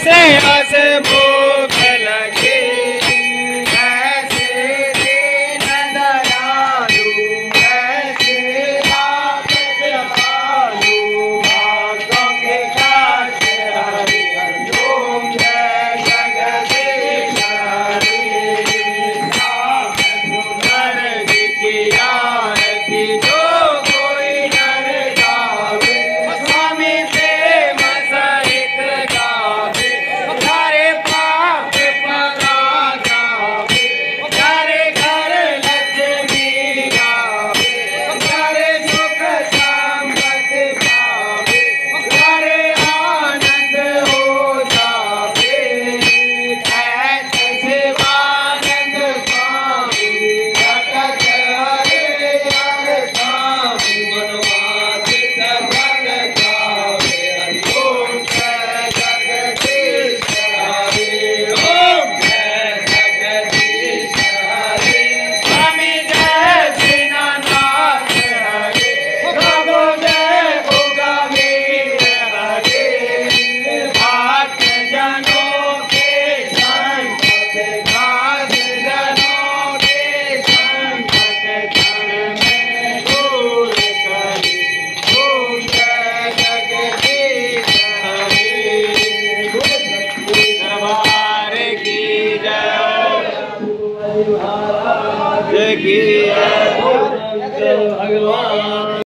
जैसे अस भूख लगे ऐसे दीन दयालु ऐसे आप कृपालु भाग्यों के काश हरि ओम जय जगदीश हरि नाम सुंदर जी की आरती जो कोई नर गावे स्वामी प्रेम सहित गावे सारे पाप परा जावे सारे घर लक्ष्मी गावे सारे सुख संपत्ति पावे सारे आनंद हो जावे ऐसे शिवानंद स्वामी जगत हरे हर स्वामी मनवासित मन गावे हरि ओम जय जगदीश हरि ओम जय जगदीश हरि स्वामी जय दीनानाथ हरे प्रभु जय भोगावीर हरे भक्त जनों के संकट दास जनों के संकट क्षण में दूर करे ओम जय जगदीश हरि दरबार की जय जय की जय भगवान